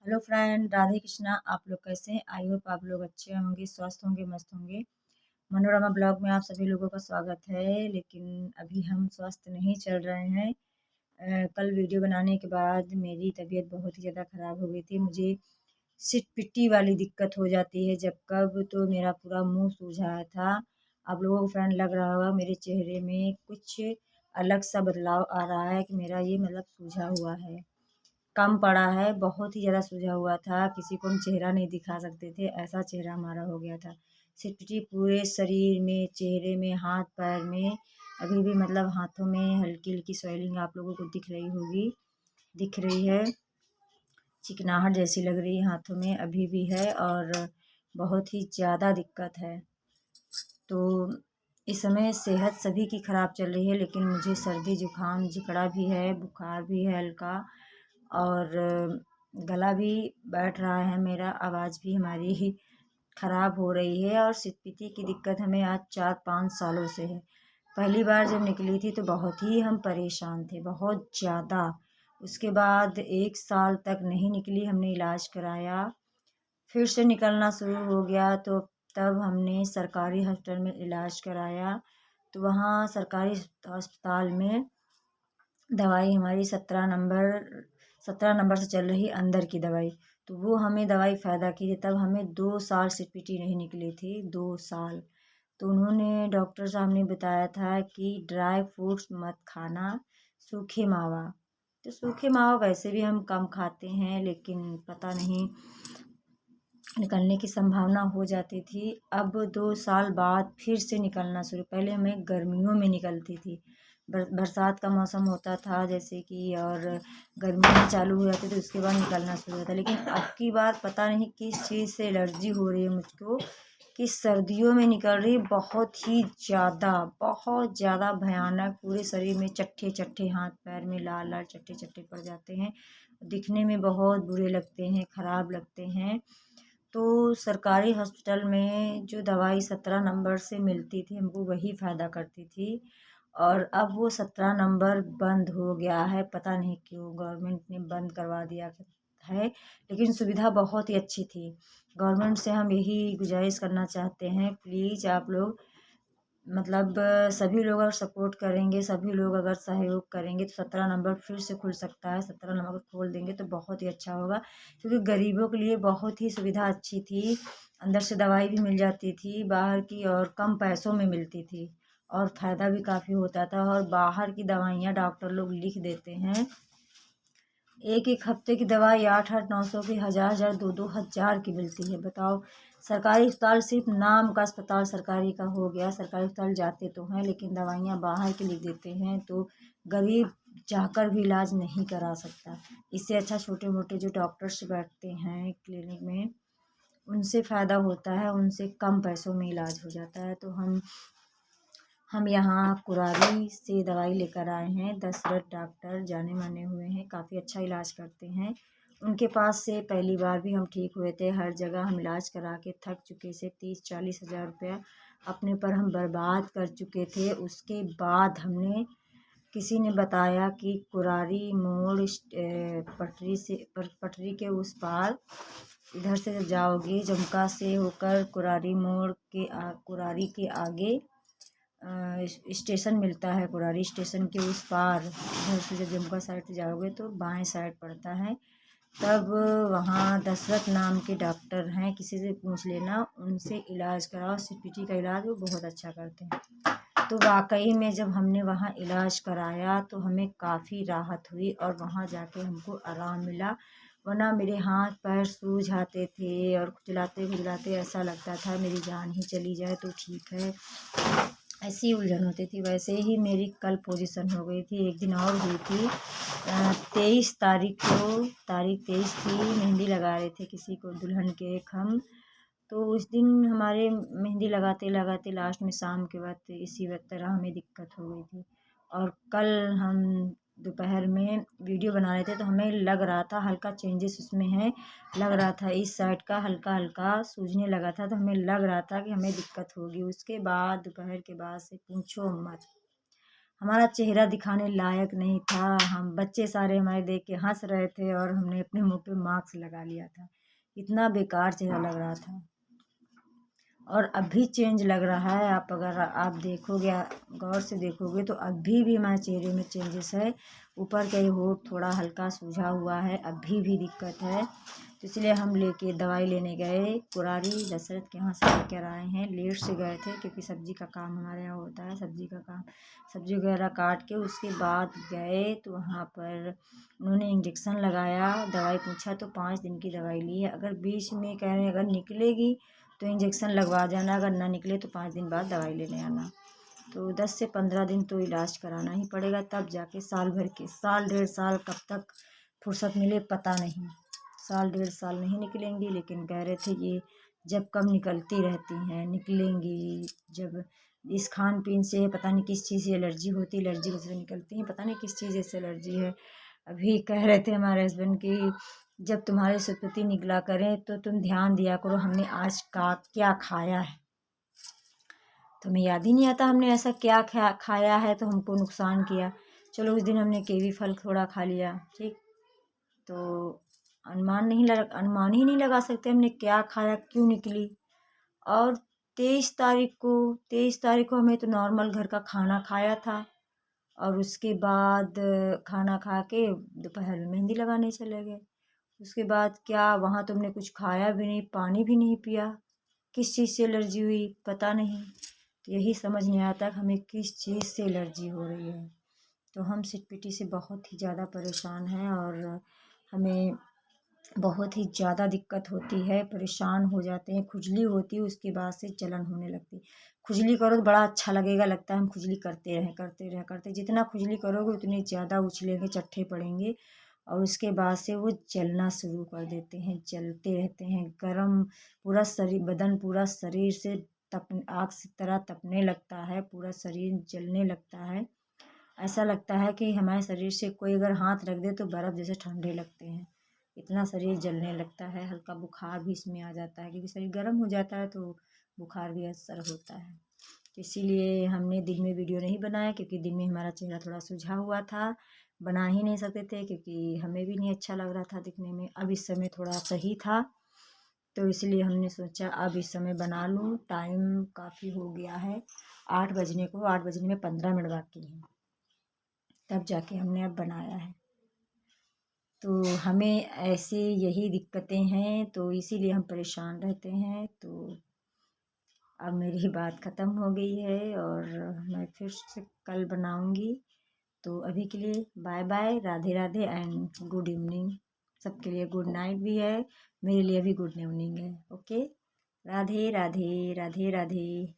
Hello friend, Radhe Krishna. आप लोग कैसे हैं? आई होप आप लोग अच्छे होंगे, स्वस्थ होंगे, मस्त होंगे। मनोरमा ब्लॉग में आप सभी लोगों का स्वागत है। लेकिन अभी हम स्वस्थ नहीं चल रहे हैं। कल वीडियो बनाने के बाद मेरी तबीयत बहुत ही ज़्यादा ख़राब हो गई थी। मुझे सिटपिटी वाली दिक्कत हो जाती है जब कब, तो मेरा पूरा मुंह सूझा था। आप लोगों को फ्रेंड लग रहा होगा मेरे चेहरे में कुछ अलग सा बदलाव आ रहा है कि मेरा ये मतलब सूझा हुआ है, कम पड़ा है। बहुत ही ज़्यादा सूजा हुआ था, किसी को हम चेहरा नहीं दिखा सकते थे, ऐसा चेहरा हमारा हो गया था। सिरपिटी पूरे शरीर में, चेहरे में, हाथ पैर में। अभी भी मतलब हाथों में हल्की हल्की स्वेलिंग आप लोगों को दिख रही होगी, दिख रही है। चिकनाहट जैसी लग रही है हाथों में, अभी भी है और बहुत ही ज़्यादा दिक्कत है। तो इस समय सेहत सभी की ख़राब चल रही है, लेकिन मुझे सर्दी जुकाम जकड़ा भी है, बुखार भी है हल्का, और गला भी बैठ रहा है मेरा, आवाज़ भी हमारी ही ख़राब हो रही है। और सिरपीटी की दिक्कत हमें आज 4-5 सालों से है। पहली बार जब निकली थी तो बहुत ही हम परेशान थे, बहुत ज़्यादा। उसके बाद 1 साल तक नहीं निकली, हमने इलाज कराया, फिर से निकलना शुरू हो गया। तो तब हमने सरकारी हॉस्पिटल में इलाज कराया। तो वहाँ सरकारी अस्पताल में दवाई हमारी 17 नंबर से चल रही अंदर की दवाई, तो वो हमें दवाई फ़ायदा की थी। तब हमें 2 साल सिरपीटी नहीं निकली थी, 2 साल। तो उन्होंने, डॉक्टर साहब ने बताया था कि ड्राई फ्रूट्स मत खाना, सूखे मावा। तो सूखे मावा वैसे भी हम कम खाते हैं, लेकिन पता नहीं निकलने की संभावना हो जाती थी। अब 2 साल बाद फिर से निकलना शुरू। पहले मैं गर्मियों में निकलती थी, बरसात का मौसम होता था जैसे कि, और गर्मियाँ चालू हो जाती थी, उसके बाद निकलना शुरू होता। लेकिन अब की बार पता नहीं किस चीज़ से एलर्जी हो रही है मुझको, कि सर्दियों में निकल रही, बहुत ज़्यादा भयानक। पूरे शरीर में चट्टे चट्टे, हाथ पैर में लाल लाल चट्टे चट्टे पड़ जाते हैं, दिखने में बहुत बुरे लगते हैं, ख़राब लगते हैं। तो सरकारी हॉस्पिटल में जो दवाई 17 नंबर से मिलती थी हमको, वही फ़ायदा करती थी। और अब वो 17 नंबर बंद हो गया है, पता नहीं क्यों गवर्नमेंट ने बंद करवा दिया है। लेकिन सुविधा बहुत ही अच्छी थी। गवर्नमेंट से हम यही गुजारिश करना चाहते हैं, प्लीज़ आप लोग मतलब सभी लोग अगर सपोर्ट करेंगे, सभी लोग अगर सहयोग करेंगे, तो 17 नंबर फिर से खुल सकता है। 17 नंबर खोल देंगे तो बहुत ही अच्छा होगा, क्योंकि गरीबों के लिए बहुत ही सुविधा अच्छी थी। अंदर से दवाई भी मिल जाती थी बाहर की, और कम पैसों में मिलती थी, और फ़ायदा भी काफ़ी होता था। और बाहर की दवाइयाँ डॉक्टर लोग लिख देते हैं, एक एक हफ्ते की दवाई 8-8, 900 की, 1000-1000, 2-2 हज़ार की मिलती है। बताओ, सरकारी अस्पताल सिर्फ नाम का अस्पताल सरकारी का हो गया। सरकारी अस्पताल जाते तो हैं, लेकिन दवाइयाँ बाहर की लिख देते हैं, तो गरीब जाकर भी इलाज नहीं करा सकता। इससे अच्छा छोटे मोटे जो डॉक्टर्स बैठते हैं क्लिनिक में, उनसे फ़ायदा होता है, उनसे कम पैसों में इलाज हो जाता है। तो हम यहाँ कुरारी से दवाई लेकर आए हैं। दशरथ डॉक्टर जाने माने हुए हैं, काफ़ी अच्छा इलाज करते हैं। उनके पास से पहली बार भी हम ठीक हुए थे। हर जगह हम इलाज करा के थक चुके से, 30-40 हज़ार रुपया अपने पर हम बर्बाद कर चुके थे। उसके बाद हमने, किसी ने बताया कि कुरारी मोड़ पटरी के उस पार, इधर से जब जाओगे जमका से होकर कुरारी मोड़ के कुरारी के आगे स्टेशन मिलता है। कुरारी स्टेशन के उस पार, इधर से जब जमुआ साइड से जाओगे तो बाएं साइड पड़ता है। तब वहाँ दशरथ नाम के डॉक्टर हैं, किसी से पूछ लेना, उनसे इलाज कराओ। सीपीटी का इलाज वो बहुत अच्छा करते हैं। तो वाकई में जब हमने वहाँ इलाज कराया तो हमें काफ़ी राहत हुई, और वहाँ जाके हमको आराम मिला। वरना मेरे हाथ पैर सूज आते थे, और खुजलाते खुजलाते ऐसा लगता था मेरी जान ही चली जाए तो ठीक है, ऐसी उलझन होती थी। वैसे ही मेरी कल पोजीशन हो गई थी, एक दिन और हुई थी। 23 तारीख को, तारीख 23 थी, मेहंदी लगा रहे थे किसी को, दुल्हन के एक हम। तो उस दिन हमारे मेहंदी लगाते लगाते लास्ट में शाम के वक्त इसी तरह हमें दिक्कत हो गई थी। और कल हम दोपहर में वीडियो बना रहे थे, तो हमें लग रहा था हल्का चेंजेस उसमें है, लग रहा था इस साइड का हल्का हल्का सूजने लगा था, तो हमें लग रहा था कि हमें दिक्कत होगी। उसके बाद दोपहर के बाद से पूछो मत, हमारा चेहरा दिखाने लायक नहीं था। हम बच्चे सारे हमारे देख के हंस रहे थे और हमने अपने मुंह पे मास्क लगा लिया था। इतना बेकार चेहरा लग रहा था। और अभी चेंज लग रहा है। आप अगर आप देखोगे, गौर से देखोगे तो अभी भी हमारे चेहरे में चेंजेस है। ऊपर का ये होंठ थोड़ा हल्का सूझा हुआ है, अभी भी दिक्कत है। तो इसलिए हम लेके दवाई लेने गए, पुरारी दशरथ के यहाँ से लेकर आए हैं। लेट से गए थे क्योंकि सब्जी का काम हमारे यहाँ होता है, सब्जी का काम, सब्जी वगैरह काट के उसके बाद गए तो वहाँ पर उन्होंने इंजेक्शन लगाया। दवाई पूछा तो 5 दिन की दवाई ली है। अगर बीच में कह रहे हैं अगर निकलेगी तो इंजेक्शन लगवा जाना, अगर ना निकले तो 5 दिन बाद दवाई लेने आना। तो 10 से 15 दिन तो इलाज कराना ही पड़ेगा, तब जाके साल भर के, साल 1.5 साल कब तक फुर्सत मिले पता नहीं। साल 1.5 साल नहीं निकलेंगी, लेकिन कह रहे थे ये जब कब निकलती रहती हैं, निकलेंगी। जब इस खान पीन से पता नहीं किस चीज़ से एलर्जी होती, एलर्जी वजह से निकलती हैं, पता नहीं किस चीज़ से एलर्जी है। अभी कह रहे थे हमारे हस्बैंड की जब तुम्हारे सुकृति निकला करें तो तुम ध्यान दिया करो हमने आज का क्या खाया है। तो हमें याद ही नहीं आता हमने ऐसा क्या खाया है तो हमको नुकसान किया। चलो उस दिन हमने कीवी फल थोड़ा खा लिया, ठीक। तो अनुमान ही नहीं लगा सकते हमने क्या खाया, क्यों निकली। और 23 तारीख को हमें तो नॉर्मल घर का खाना खाया था। और उसके बाद खाना खा के दोपहर में मेहंदी लगाने चले गए। उसके बाद क्या वहाँ तुमने कुछ खाया भी नहीं, पानी भी नहीं पिया। किस चीज़ से एलर्जी हुई पता नहीं। तो यही समझ नहीं आता कि हमें किस चीज़ से एलर्जी हो रही है। तो हम सिटपीटी से बहुत ही ज़्यादा परेशान हैं और हमें बहुत ही ज़्यादा दिक्कत होती है, परेशान हो जाते हैं। खुजली होती है, उसके बाद से जलन होने लगती। खुजली करो तो बड़ा अच्छा लगेगा, लगता है हम खुजली करते जितना खुजली करोगे उतने ज़्यादा उछलेंगे, चट्टे पड़ेंगे और उसके बाद से वो जलना शुरू कर देते हैं, जलते रहते हैं। गरम पूरा शरीर, बदन पूरा शरीर से तप आग की तरह तपने लगता है, पूरा शरीर जलने लगता है। ऐसा लगता है कि हमारे शरीर से कोई अगर हाथ रख दे तो बर्फ़ जैसे ठंडे लगते हैं, इतना शरीर जलने लगता है। हल्का बुखार भी इसमें आ जाता है क्योंकि शरीर गर्म हो जाता है तो बुखार भी असर होता है। तो इसीलिए हमने दिन में वीडियो नहीं बनाया क्योंकि दिन में हमारा चेहरा थोड़ा सूझा हुआ था, बना ही नहीं सकते थे क्योंकि हमें भी नहीं अच्छा लग रहा था दिखने में। अब इस समय थोड़ा सही था तो इसलिए हमने सोचा अब इस समय बना लूँ। टाइम काफ़ी हो गया है, 8 बजने को, 8 बजने में 15 मिनट बाकी हैं, तब जाके हमने अब बनाया है। तो हमें ऐसे यही दिक्कतें हैं तो इसीलिए हम परेशान रहते हैं। तो अब मेरी बात ख़त्म हो गई है और मैं फिर से कल बनाऊंगी। तो अभी के लिए bye bye, Radhe Radhe and good evening. सबके लिए गुड नाइट भी है, मेरे लिए भी गुड इवनिंग है। ओके, राधे राधे, राधे राधे।